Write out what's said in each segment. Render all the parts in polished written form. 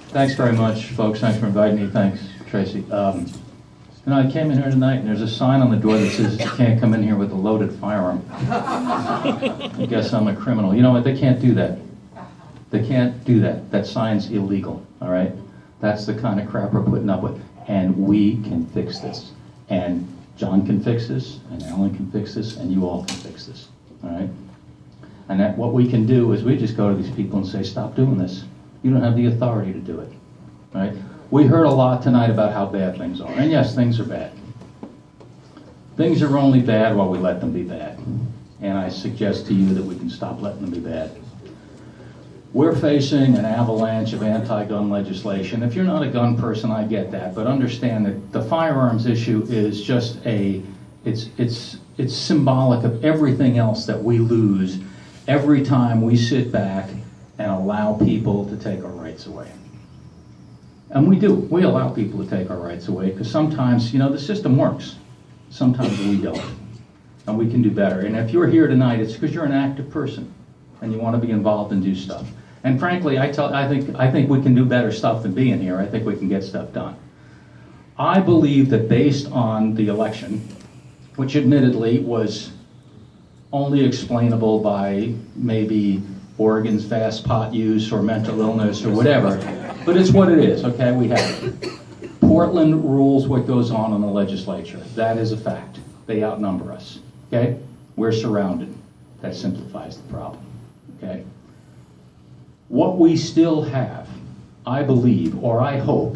Thanks very much, folks. Thanks for inviting me. Thanks, Tracy. I came in here tonight, and there's a sign on the door that says you can't come in here with a loaded firearm. I guess I'm a criminal. You know what? They can't do that. They can't do that. That sign's illegal, all right? That's the kind of crap we're putting up with. And we can fix this. And John can fix this, and Alan can fix this, and you all can fix this, all right? And that what we can do is we just go to these people and say, stop doing this. You don't have the authority to do it, right? We heard a lot tonight about how bad things are. And yes, things are bad. Things are only bad while we let them be bad. And I suggest to you that we can stop letting them be bad. We're facing an avalanche of anti-gun legislation. If you're not a gun person, I get that. But understand that the firearms issue is just it's symbolic of everything else that we lose every time we sit back and allow people to take our rights away. And we do. We allow people to take our rights away because sometimes, you know, the system works. Sometimes we don't. And we can do better. And if you're here tonight, it's because you're an active person and you want to be involved and do stuff. And frankly, I think we can do better stuff than being here. I think we can get stuff done. I believe that based on the election, which admittedly was only explainable by maybe Oregon's vast pot use or mental illness or whatever, but it's what it is, okay? We have it. Portland rules what goes on in the legislature. That is a fact. They outnumber us, okay? We're surrounded. That simplifies the problem, okay? What we still have, I believe, or I hope,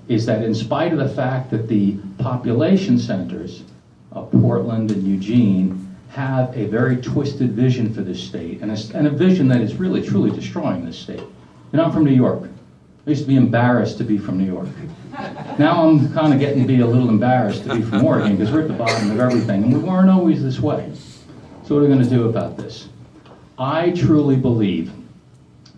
is that in spite of the fact that the population centers of Portland and Eugene have a very twisted vision for this state, and a vision that is really, truly destroying this state. You know, I'm from New York. I used to be embarrassed to be from New York. Now I'm kind of getting to be a little embarrassed to be from Oregon because we're at the bottom of everything, and we weren't always this way. So what are we going to do about this? I truly believe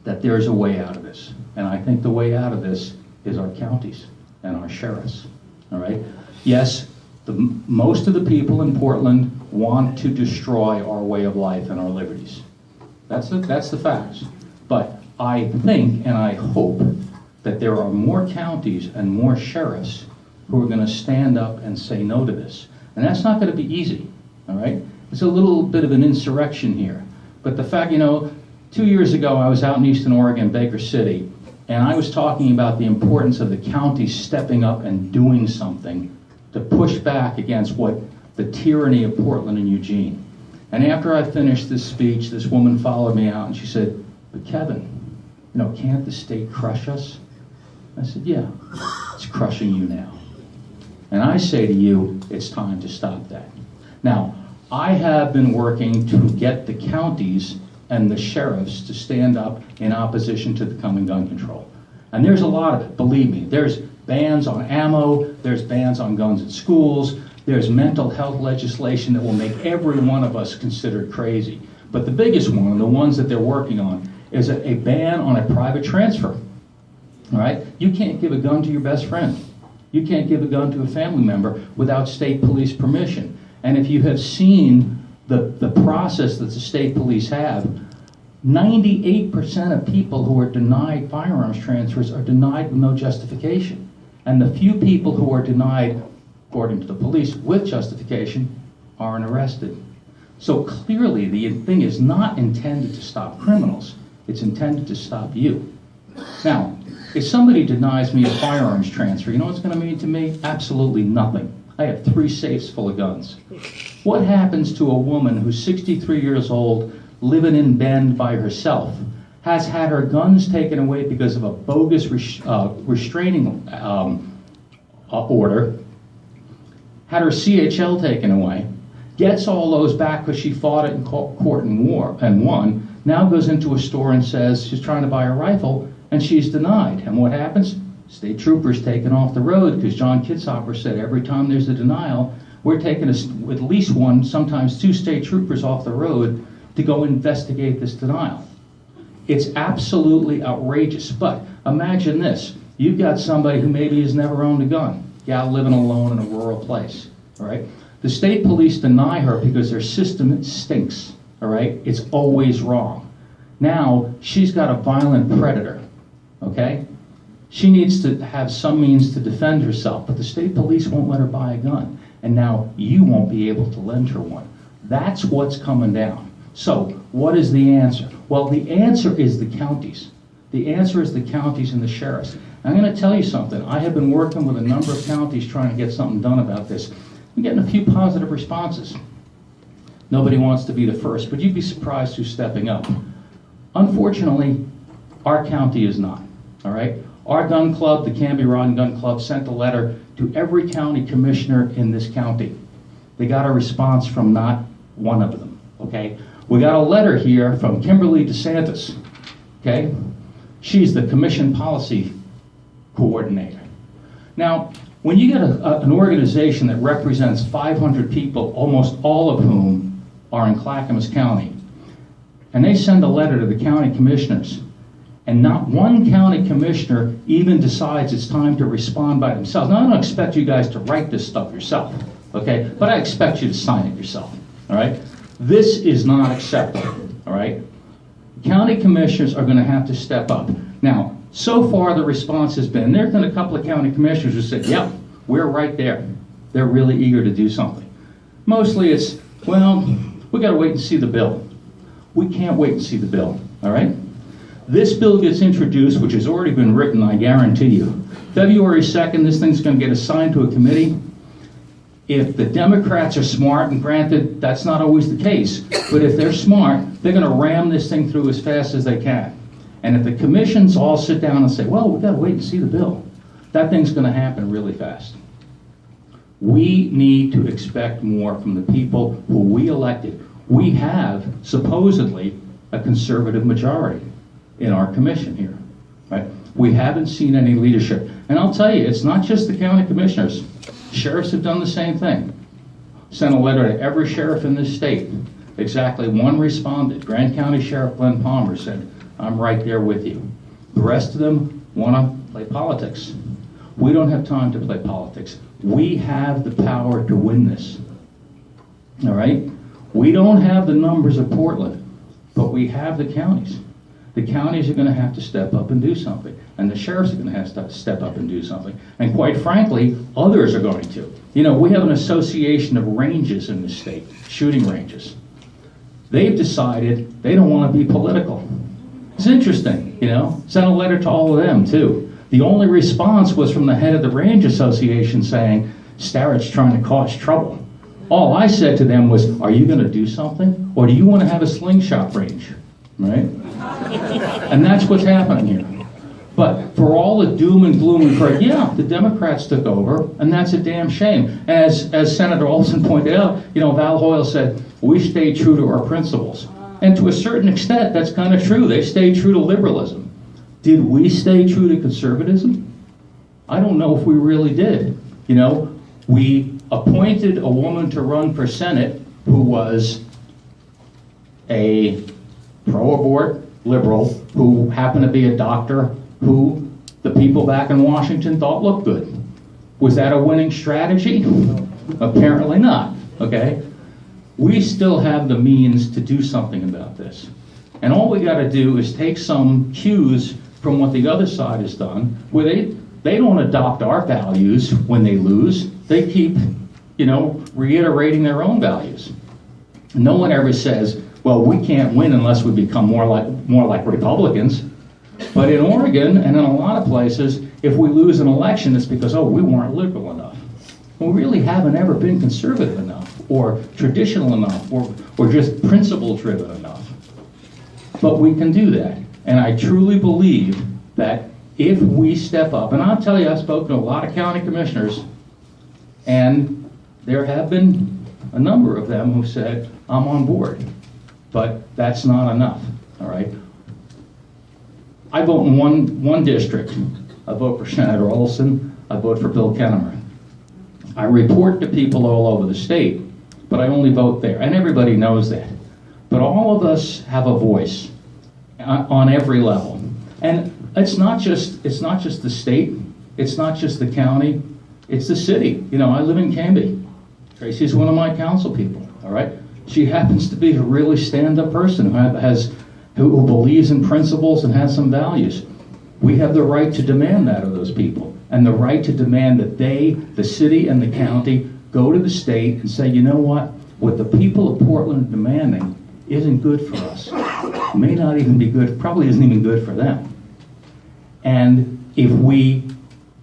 that there's a way out of this, and I think the way out of this is our counties and our sheriffs, all right? Yes, most of the people in Portland want to destroy our way of life and our liberties. That's the facts. But I think and I hope that there are more counties and more sheriffs who are going to stand up and say no to this. And that's not going to be easy, all right? It's a little bit of an insurrection here. But the fact, you know, 2 years ago I was out in Eastern Oregon, Baker City, and I was talking about the importance of the counties stepping up and doing something to push back against what the tyranny of Portland and Eugene. And after I finished this speech, this woman followed me out and she said, but Kevin, you know, can't the state crush us? I said, yeah, it's crushing you now. And I say to you, it's time to stop that. Now, I have been working to get the counties and the sheriffs to stand up in opposition to the coming gun control. And there's a lot of it, believe me. There's bans on ammo, there's bans on guns at schools, there's mental health legislation that will make every one of us considered crazy. But the biggest one, and the ones that they're working on, is a ban on a private transfer. All right? You can't give a gun to your best friend. You can't give a gun to a family member without state police permission. And if you have seen the process that the state police have, 98% of people who are denied firearms transfers are denied with no justification. And the few people who are denied, according to the police, with justification, aren't arrested. So clearly the thing is not intended to stop criminals. It's intended to stop you. Now, if somebody denies me a firearms transfer, you know what's going to mean to me? Absolutely nothing. I have 3 safes full of guns. What happens to a woman who's 63 years old, living in Bend by herself, has had her guns taken away because of a bogus restraining order, had her CHL taken away, gets all those back because she fought it in court and won, now goes into a store and says she's trying to buy a rifle, and she's denied. And what happens? State troopers taken off the road because John Kitzhaber said every time there's a denial, we're taking at least 1, sometimes 2 state troopers off the road to go investigate this denial. It's absolutely outrageous. But imagine this. You've got somebody who maybe has never owned a gun, gal living alone in a rural place, all right? The state police deny her because their system stinks, all right? It's always wrong. Now, she's got a violent predator, okay? She needs to have some means to defend herself, but the state police won't let her buy a gun. And now you won't be able to lend her one. That's what's coming down. So what is the answer? Well, the answer is the counties. The answer is the counties and the sheriffs. I'm going to tell you something. I have been working with a number of counties trying to get something done about this. I'm getting a few positive responses. Nobody wants to be the first, but you'd be surprised who's stepping up. Unfortunately, our county is not, all right? Our gun club, the Canby Rod and Gun Club, sent a letter to every county commissioner in this county. They got a response from not one of them, okay? We got a letter here from Kimberly DeSantis, okay? She's the commission policy coordinator. Now, when you get an organization that represents 500 people, almost all of whom are in Clackamas County, and they send a letter to the county commissioners, and not one county commissioner even decides it's time to respond by themselves. Now, I don't expect you guys to write this stuff yourself, okay? But I expect you to sign it yourself, all right? This is not acceptable, all right? County commissioners are going to have to step up. Now, so far the response has been, there's been a couple of county commissioners who said, yep, we're right there. They're really eager to do something. Mostly it's, well, we got to wait and see the bill. We can't wait and see the bill, all right? This bill gets introduced, which has already been written, I guarantee you. February 2nd, this thing's going to get assigned to a committee. If the Democrats are smart, and granted, that's not always the case, but if they're smart, they're going to ram this thing through as fast as they can. And if the commissions all sit down and say, well, we've got to wait and see the bill, that thing's going to happen really fast. We need to expect more from the people who we elected. We have, supposedly, a conservative majority in our commission here, right? We haven't seen any leadership. And I'll tell you, it's not just the county commissioners. Sheriffs have done the same thing. Sent a letter to every sheriff in this state. Exactly one responded. Grand County Sheriff Glenn Palmer said, I'm right there with you. The rest of them want to play politics. We don't have time to play politics. We have the power to win this. All right? We don't have the numbers of Portland, but we have the counties. The counties are going to have to step up and do something. And the sheriffs are going to have to step up and do something. And quite frankly, others are going to. You know, we have an association of ranges in this state, shooting ranges. They've decided they don't want to be political. It's interesting, you know. Sent a letter to all of them, too. The only response was from the head of the Range Association saying, Starrett's trying to cause trouble. All I said to them was, are you going to do something? Or do you want to have a slingshot range? Right? And that's what's happening here. But for all the doom and gloom and cry, yeah, the Democrats took over, and that's a damn shame. As Senator Olson pointed out, you know, Val Hoyle said, we stay true to our principles. And to a certain extent, that's kind of true. They stayed true to liberalism. Did we stay true to conservatism? I don't know if we really did. You know, we appointed a woman to run for Senate who was a pro-abort liberal who happened to be a doctor who the people back in Washington thought looked good. Was that a winning strategy? Apparently not, okay? We still have the means to do something about this. And all we got to do is take some cues from what the other side has done, where they don't adopt our values when they lose. They keep, you know, reiterating their own values. No one ever says, well, we can't win unless we become more like Republicans. But in Oregon and in a lot of places, if we lose an election, it's because, oh, we weren't liberal enough. We really haven't ever been conservative enough, or traditional enough, or just principle-driven enough. But we can do that. And I truly believe that if we step up, and I'll tell you, I've spoken to a lot of county commissioners, and there have been a number of them who said, I'm on board. But that's not enough, all right? I vote in one district. I vote for Senator Olson. I vote for Bill Kennemer. I report to people all over the state, but I only vote there, and everybody knows that. But all of us have a voice on every level, and it's not just the state, it's not just the county, it's the city. You know, I live in Canby. Tracy's one of my council people. All right, she happens to be a really stand-up person who believes in principles and has some values. We have the right to demand that of those people, and the right to demand that they, the city and the county, go to the state and say, you know what the people of Portland are demanding isn't good for us. It may not even be good, probably isn't even good for them. And if we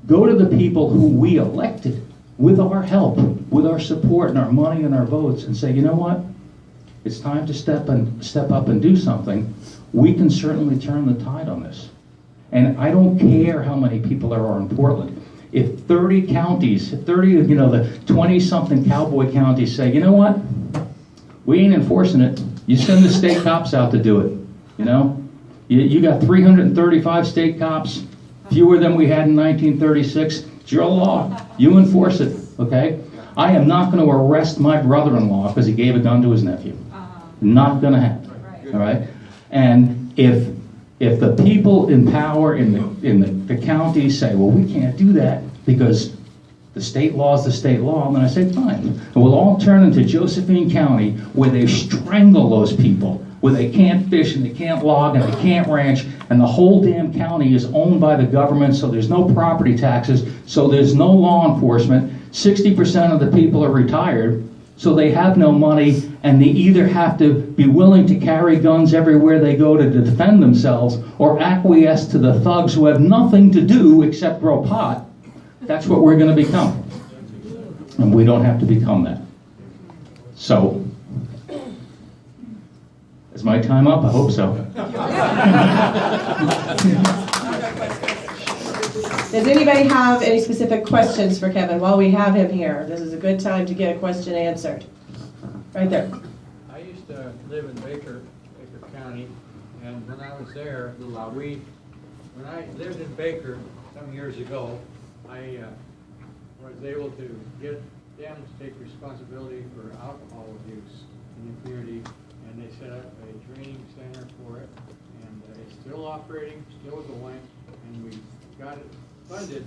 go to the people who we elected with our help, with our support and our money and our votes, and say, you know what, it's time to step up and do something, we can certainly turn the tide on this. And I don't care how many people there are in Portland. If 30 counties, the 20-something cowboy counties say, you know what, we ain't enforcing it. You send the state cops out to do it. You got 335 state cops, fewer than we had in 1936. It's your law. You enforce it, okay? I am not going to arrest my brother-in-law because he gave a gun to his nephew. Not going to happen, all right? And if the people in power in the counties say, well, we can't do that because the state law is the state law, then I say, fine. And we'll all turn into Josephine County where they strangle those people, where they can't fish and they can't log and they can't ranch, and the whole damn county is owned by the government, so there's no property taxes, so there's no law enforcement. 60% of the people are retired, so they have no money, and they either have to be willing to carry guns everywhere they go to defend themselves, or acquiesce to the thugs who have nothing to do except grow pot. That's what we're going to become. And we don't have to become that. So, is my time up? I hope so. Does anybody have any specific questions for Kevin while we have him here? This is a good time to get a question answered. Right there. I used to live in Baker County, and when I was there, when I lived in Baker some years ago, I was able to get them to take responsibility for alcohol abuse in the community, and they set up a training center for it, and it's still operating, still going, and we got it funded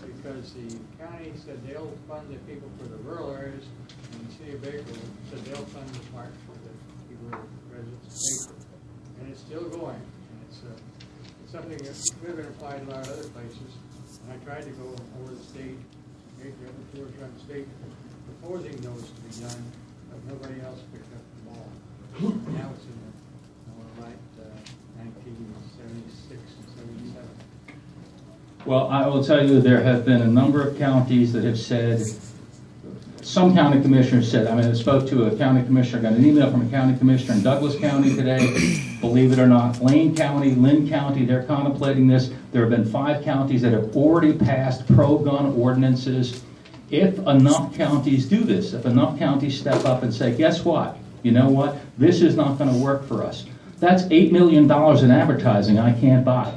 because the county said they'll fund the people for the rural areas, and the city of Baker said they'll fund the part for the people residents of Baker. And it's still going, and it's something that could have been applied a lot of other places. And I tried to go over the state, make the other tours around the state, proposing those to be done, but nobody else picked up the ball. Now it's in the more like 1976 and 77. Well, I will tell you there have been a number of counties that have said, some county commissioners said, I spoke to a county commissioner, got an email from a county commissioner in Douglas County today, believe it or not, Lane County, Lynn County, they're contemplating this. There have been 5 counties that have already passed pro-gun ordinances. If enough counties do this, if enough counties step up and say, guess what? You know what? This is not going to work for us. That's $8 million in advertising I can't buy.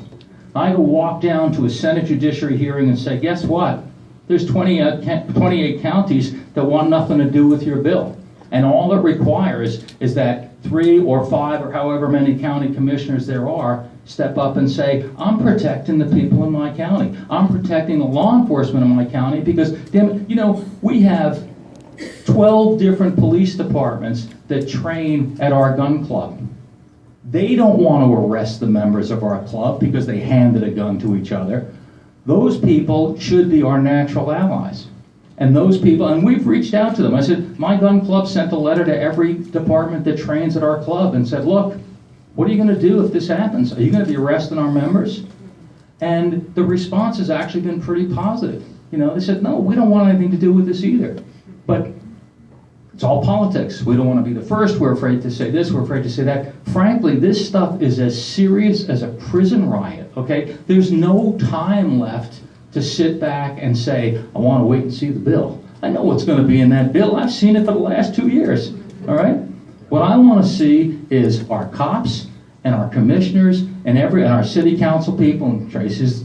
I could walk down to a Senate Judiciary hearing and say, guess what? There's 28 counties that want nothing to do with your bill. And all it requires is that 3 or 5 or however many county commissioners there are step up and say, I'm protecting the people in my county. I'm protecting the law enforcement in my county because, damn it, we have 12 different police departments that train at our gun club. They don't want to arrest the members of our club because they handed a gun to each other. Those people should be our natural allies. And those people, and we've reached out to them. I said, my gun club sent a letter to every department that trains at our club and said, look, what are you going to do if this happens? Are you going to be arresting our members? And the response has actually been pretty positive. They said, no, we don't want anything to do with this either. But it's all politics. We don't want to be the first. We're afraid to say this. We're afraid to say that. Frankly, this stuff is as serious as a prison riot, okay? There's no time left to sit back and say, I want to wait and see the bill. I know what's going to be in that bill. I've seen it for the last 2 years, all right? What I want to see is our cops and our commissioners and our city council people, and Tracy's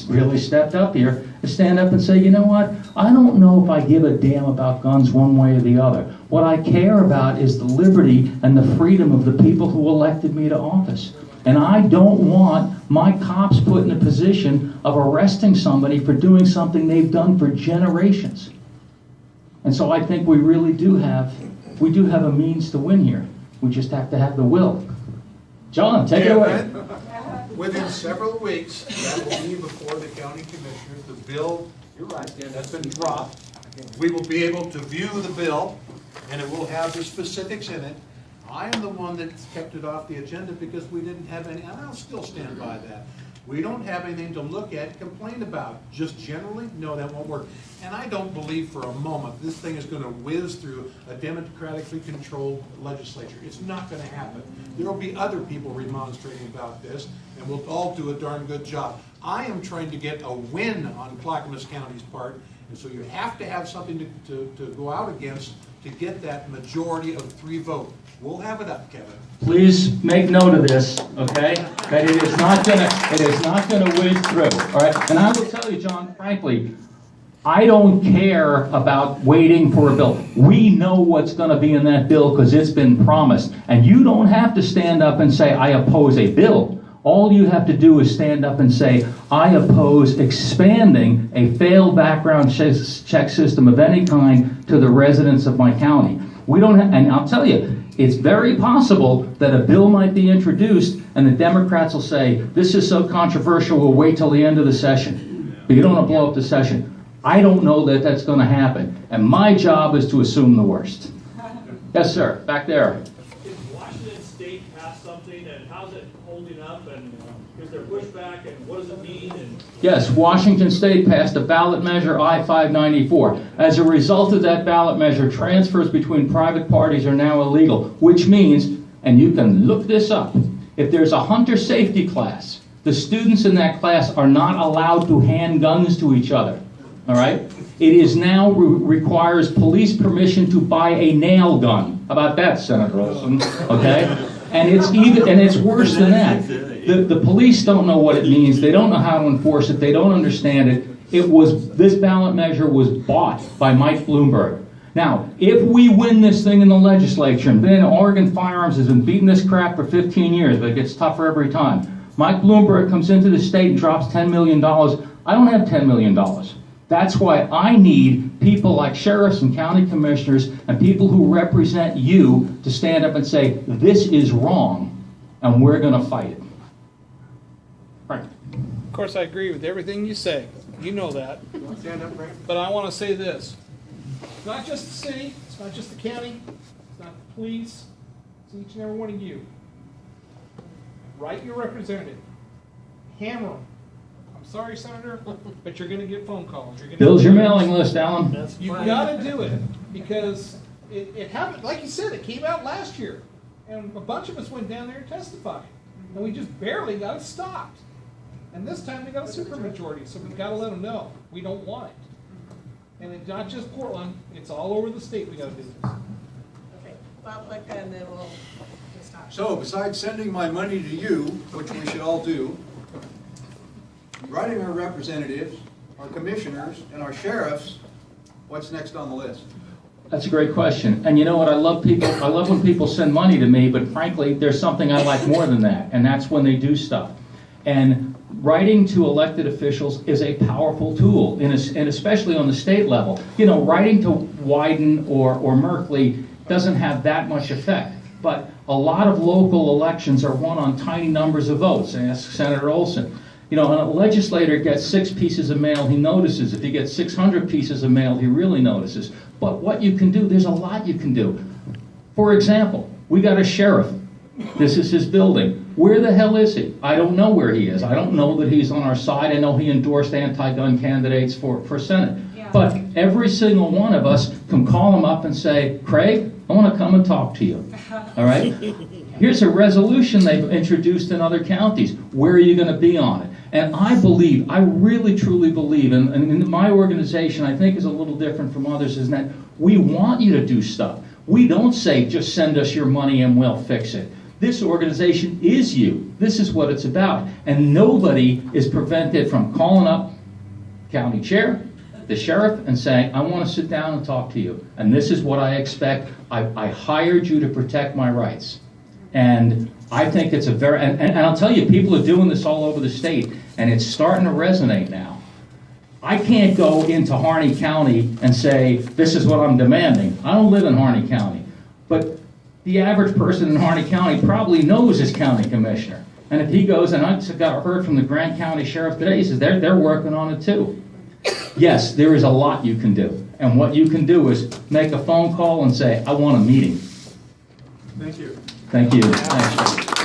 really stepped up here, to stand up and say, you know what, I don't know if I give a damn about guns one way or the other. What I care about is the liberty and the freedom of the people who elected me to office. And I don't want my cops put in a position of arresting somebody for doing something they've done for generations. And so I think we really do have a means to win here. We just have to have the will. John, take it away. within several weeks, that will be before the county commissioners. The bill, you're right, that's been dropped. We will be able to view the bill, and it will have the specifics in it. I am the one that kept it off the agenda because we didn't have any, and I'll still stand by that. We don't have anything to look at, complain about. Just generally, no, that won't work. And I don't believe for a moment this thing is going to whiz through a democratically controlled legislature. It's not going to happen. There will be other people remonstrating about this, and we'll all do a darn good job. I am trying to get a win on Clackamas County's part, and so you have to have something to go out against to get that majority of 3 vote. We'll have it up, Kevin. Please make note of this, okay? That it is not gonna whiz through, all right? And I will tell you, John, frankly, I don't care about waiting for a bill. We know what's gonna be in that bill because it's been promised. And you don't have to stand up and say, I oppose a bill. All you have to do is stand up and say, I oppose expanding a failed background check system of any kind to the residents of my county. We don't have, and I'll tell you, it's very possible that a bill might be introduced and the Democrats will say, this is so controversial, we'll wait till the end of the session. But you don't want to blow up the session. I don't know that that's going to happen. And my job is to assume the worst. Yes, sir. Back there. Did Washington State pass something, and how's it holding up, and is there pushback, and what does it mean? And Yes, Washington State passed a ballot measure, I-594. As a result of that ballot measure, transfers between private parties are now illegal, which means, and you can look this up, if there's a hunter safety class, the students in that class are not allowed to hand guns to each other, all right? It is now requires police permission to buy a nail gun. How about that, Senator Olson? Okay? And it's worse than that. The police don't know what it means. They don't know how to enforce it. They don't understand it. This ballot measure was bought by Mike Bloomberg. Now, if we win this thing in the legislature, and then Oregon Firearms has been beating this crap for 15 years, but it gets tougher every time. Mike Bloomberg comes into the state and drops $10 million. I don't have $10 million. That's why I need people like sheriffs and county commissioners and people who represent you to stand up and say, this is wrong, and we're going to fight it. Right. Of course, I agree with everything you say. You know that. Stand up, Frank. But I want to say this. It's not just the city. It's not just the county. It's not the police. It's each and every one of you. Write your representative. Hammer them. I'm sorry, Senator, but you're going to get phone calls. Build your mailing list, Alan. You've got to do it because it happened. Like you said, it came out last year. And a bunch of us went down there and testified. And we just barely got it stopped. And this time they got a supermajority, so we've got to let them know we don't want it. And it's not just Portland, it's all over the state we got to do this. Okay, Bob Licka, and then we'll stop. So besides sending my money to you, which we should all do, writing our representatives, our commissioners, and our sheriffs, what's next on the list? That's a great question. And you know what? I love when people send money to me, but frankly, there's something I like more than that, and that's when they do stuff. And writing to elected officials is a powerful tool, and especially on the state level. You know, writing to Wyden or Merkley doesn't have that much effect, but a lot of local elections are won on tiny numbers of votes. Ask Senator Olson. You know, when a legislator gets 6 pieces of mail, he notices. If he gets 600 pieces of mail, he really notices. But what you can do, there's a lot you can do. For example, we got a sheriff. This is his building. Where the hell is he? I don't know where he is. I don't know that he's on our side. I know he endorsed anti-gun candidates for Senate. Yeah. But every single one of us can call him up and say, Craig, I want to come and talk to you. All right? Here's a resolution they've introduced in other counties. Where are you going to be on it? And I really truly believe, and in my organization I think is a little different from others, is that we want you to do stuff. We don't say just send us your money and we'll fix it. This organization is you. This is what it's about. And nobody is prevented from calling up county chair, the sheriff, and saying, I want to sit down and talk to you. And this is what I expect. I hired you to protect my rights. And I think it's a very, and I'll tell you, people are doing this all over the state, and it's starting to resonate now. I can't go into Harney County and say, this is what I'm demanding. I don't live in Harney County. But the average person in Harney County probably knows his county commissioner. And if he goes, and I got heard from the Grant County Sheriff today, he says they're working on it too. Yes, there is a lot you can do. And what you can do is make a phone call and say, I want a meeting. Thank you. Thank you. Thanks.